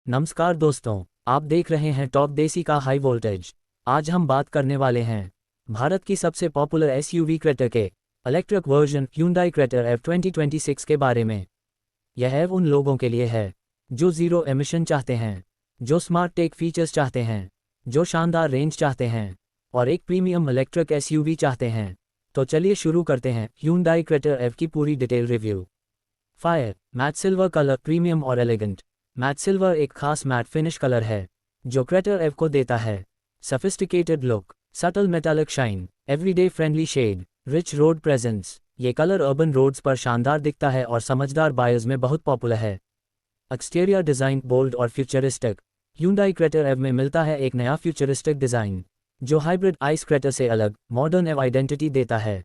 नमस्कार दोस्तों, आप देख रहे हैं टॉप देसी का हाई वोल्टेज। आज हम बात करने वाले हैं भारत की सबसे पॉपुलर एसयूवी क्रेटर के electric version Hyundai Creta EV 2026 के बारे में। यह EV उन लोगों के लिए है जो जीरो एमिशन चाहते हैं, जो स्मार्ट टेक फीचर्स चाहते हैं, जो शानदार रेंज चाहते हैं और एक प्रीमियम इलेक्ट्रिक एसयूवी चाहते हैं। तो चलिए शुरू करते हैं Hyundai Creta EV की पूरी detail review. Fire matte silver colour, premium और एलिगेंट। मैट सिल्वर एक खास मैट फिनिश कलर है जो क्रेटर EV को देता है sophisticated look, subtle metallic shine, everyday friendly shade, rich road presence. ये कलर अर्बन रोड्स पर शानदार दिखता है और समझदार बायर्स में बहुत पॉपुलर है। एक्सटीरियर डिज़ाइन बोल्ड और फ्यूचरिस्टिक। Hyundai Creta EV में मिलता है एक नया फ्यूचरिस्टिक डिज़ाइन जो हाइब्रिड आइस क्रेटर से अलग मॉडर्न EV आइडेंटिटी देता है।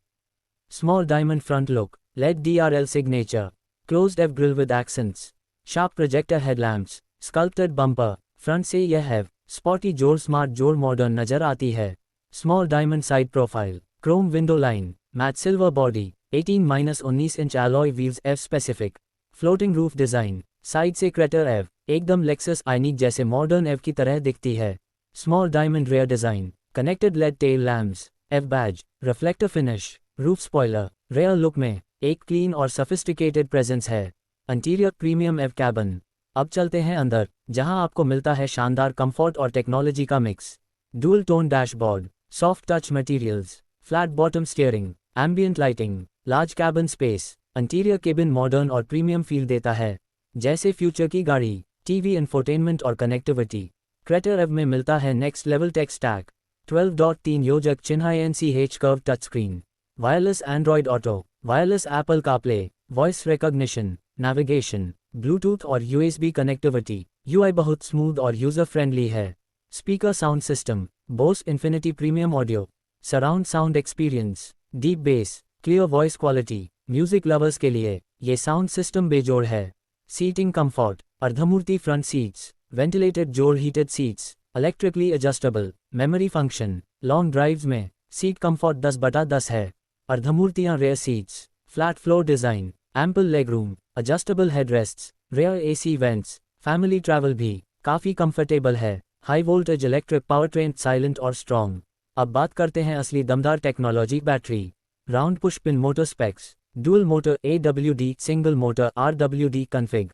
Small diamond front look, LED DRL signature, closed EV grille with accents, sharp projector headlamps, sculpted bumper. Front से यह EV स्पॉटी जोर स्मार्ट जोर मॉडर्न नजर आती है। Small diamond side profile, chrome window line, matte silver body, 18-19 inch alloy wheels EV specific, floating roof design. Side से Creta EV एकदम Lexus Ioniq जैसे मॉडर्न EV की तरह दिखती है। Small diamond rear design, connected LED tail lamps, EV badge, reflector finish, roof spoiler. Rear look में एक clean और सफिस्टिकेटेड प्रेजेंस है। Interior premium EV cabin. अब चलते हैं अंदर, जहां आपको मिलता है शानदार कंफर्ट और टेक्नोलॉजी का mix. Dual tone dashboard, soft touch materials, flat bottom steering, ambient lighting, large cabin space. Interior cabin modern और प्रीमियम फील देता है जैसे फ्यूचर की गाड़ी। टीवी इंफोटेनमेंट और कनेक्टिविटी। क्रेटर EV में मिलता है नेक्स्ट लेवल टेक स्टैक, 12.3 योजक चिन्हाई NCH curve touch screen, wireless Android Auto, wireless Apple CarPlay, voice recognition, navigation, Bluetooth और USB कनेक्टिविटी। UI बहुत स्मूथ और यूजर फ्रेंडली है। Speaker sound system, Bose Infinity premium audio, surround sound experience, deep bass, clear voice quality. Music lovers के लिए ये sound system बेजोड़ है। Seating comfort, अर्धमूर्ति फ्रंट सीट्स, वेंटिलेटेड जोड़ heated seats, electrically adjustable, memory function. Long drives में seat comfort 10/10 है। अर्धमूर्तियां rear seats, flat floor design, ample leg room, adjustable headrests, rear AC vents. Family travel भी काफ़ी comfortable है। High voltage electric powertrain, silent और strong. अब बात करते हैं असली दमदार technology. Battery, round push pin motor specs, dual motor AWD, single motor RWD config.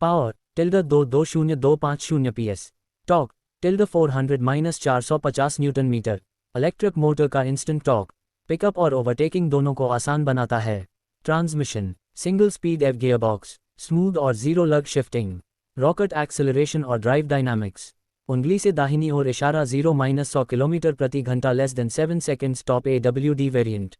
Power ~220-250 PS, torque ~400-450 newton metre. Electric motor का इंस्टेंट टॉर्क पिकअप और ओवरटेकिंग दोनों को आसान बनाता है। Transmission, single speed EV gearbox, smooth और zero लग shifting, rocket acceleration और ड्राइव डायनामिक्स। उंगली से दाहिनी ओर इशारा, 0-100 किलोमीटर प्रति घंटा less than 7 seconds. Top AWD variant.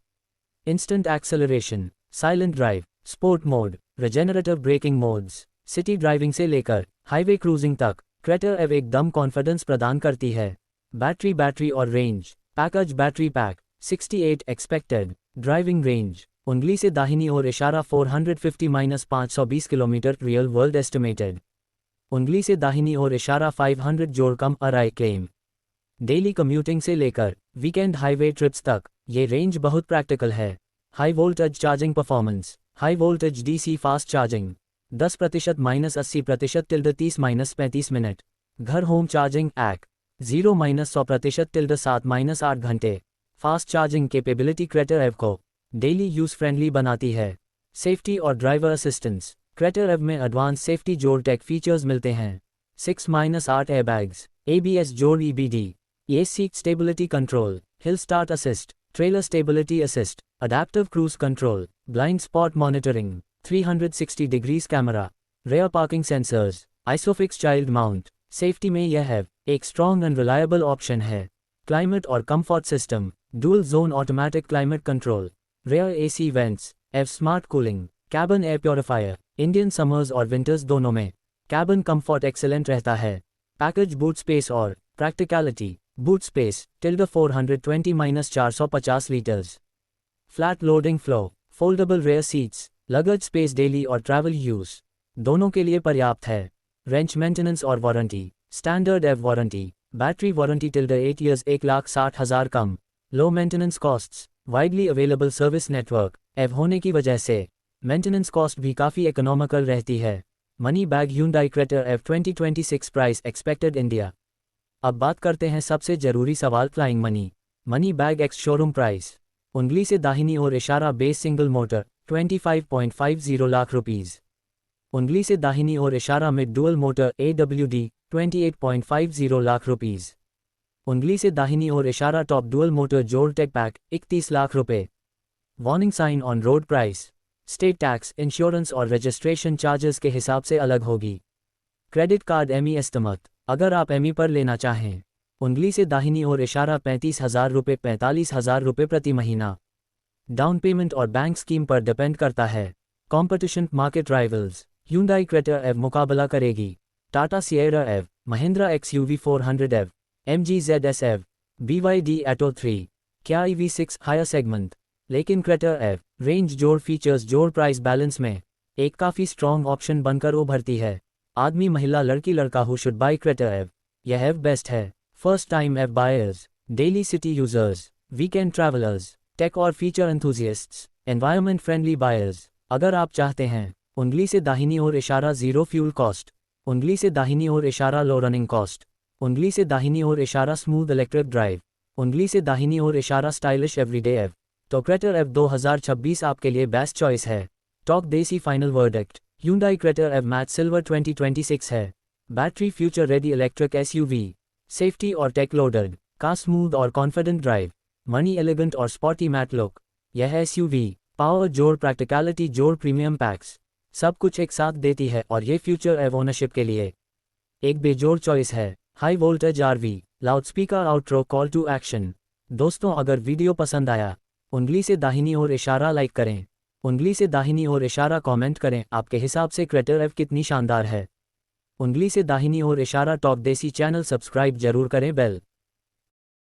Instant acceleration, silent drive, sport mode, regenerative braking modes. City driving से लेकर हाईवे क्रूजिंग तक क्रेटर EV एकदम कॉन्फिडेंस प्रदान करती है। बैटरी और range. Package battery pack 68 expected. Driving range, उंगली से दाहिनी ओर इशारा, 450-520 किलोमीटर रियल वर्ल्ड एस्टिमेटेड। उंगली से दाहिनी ओर इशारा, 500 जोड़ कम अराई क्लेम। डेली कम्यूटिंग से लेकर वीकेंड हाईवे ट्रिप्स तक ये रेंज बहुत प्रैक्टिकल है। High voltage charging performance, high voltage DC fast charging 10% -80% ~30 minute. घर होम चार्जिंग ऐक 0-100% ~7-8 घंटे। Fast charging capability crater EV को डेली यूज फ्रेंडली बनाती है। सेफ्टी और ड्राइवर असिस्टेंस, क्रेटर EV में एडवांस सेफ्टी जोड़ टेक फीचर्स मिलते हैं। 6-8 एयरबैग्स, ABS जोड़ EBD, ये seat stability control, hill start assist, trailer stability assist, adaptive cruise control, blind spot monitoring, 360 degrees camera, rear parking sensors, Isofix child mount. Safety में यह EV एक strong and reliable option है। Climate और comfort system, dual zone automatic climate control, rear AC vents, EV smart cooling, cabin air purifier. Indian summers और winters दोनों में cabin comfort excellent रहता है। पैकेज बूट स्पेस और practicality, boot space ~420-450 litres. Flat loading flow, foldable rear seats, luggage space daily और travel use दोनों के लिए पर्याप्त है। रेंच मेंटेनेंस और warranty, standard EV warranty, battery warranty ~8 years, 1,60,000 कम। Low maintenance costs, widely available service network. EV होने की वजह से मेंटेनेंस कॉस्ट भी काफ़ी इकोनॉमिकल रहती है। Money bag Hyundai Creta EV 2026 price expected India. अब बात करते हैं सबसे जरूरी सवाल flying money bag ex showroom price. उंगली से दाहिनी ओर इशारा base single motor 25.50 lakh rupees. उंगली से दाहिनी ओर इशारा mid dual motor AWD 28.50 lakh rupees. उंगली से दाहिनी ओर इशारा टॉप डुअल मोटर जोड़ टेक पैक 31 लाख रुपए। Warning sign on road price. State tax, insurance और रजिस्ट्रेशन चार्जेस के हिसाब से अलग होगी। Credit card ME estimate. अगर आप एमई पर लेना चाहें, उंगली से दाहिनी ओर इशारा 35,000 रुपये 45,000 रुपये प्रति महीना। डाउन पेमेंट और बैंक स्कीम पर डिपेंड करता है। Competition market rivals. Hyundai Creta EV मुकाबला करेगी Tata Sierra EV, Mahindra XUV 400 EV, MG ZS EV, BYD Atto 3, क्या EV6 हायर सेगमेंट। लेकिन Creta EV रेंज जोड़ फीचर्स जोड़ प्राइस बैलेंस में एक काफ़ी स्ट्रॉन्ग ऑप्शन बनकर उभरती है। आदमी महिला लड़की लड़का who should buy Creta EV। यह EV बेस्ट है। First time EV buyers, daily city users, weekend travellers, tech और feature enthusiasts, environment friendly buyers. अगर आप चाहते हैं उंगली से दाहिनी ओर इशारा जीरो फ्यूल कॉस्ट, उंगली से दाहिनी ओर इशारा लो रनिंग कॉस्ट, उंगली से दाहिनी ओर इशारा स्मूथ इलेक्ट्रिक ड्राइव, उंगली से दाहिनी ओर इशारा स्टाइलिश एवरीडे EV, तो Creta EV 2026 आपके लिए बेस्ट चॉइस है। टॉप देसी final verdict. Hyundai Creta EV मैट सिल्वर 2026 है। Battery future ready electric SUV, safety और टेक लोडेड, का स्मूथ और कॉन्फिडेंट ड्राइव, मनी एलिगेंट और स्पॉटी मैट लुक। यह SUV पावर जोड़ प्रैक्टिकलिटी जोड़ प्रीमियम पैक्स सब कुछ एक साथ देती है और ये फ्यूचर EV ओनरशिप के लिए एक बेजोड़ चॉइस है। High voltage RV loudspeaker outro call to action. दोस्तों, अगर वीडियो पसंद आया, उंगली से दाहिनी ओर इशारा लाइक करें, उंगली से दाहिनी ओर इशारा कमेंट करें आपके हिसाब से Creta EV कितनी शानदार है। उंगली से दाहिनी ओर इशारा टॉप देसी चैनल सब्सक्राइब जरूर करें, बेल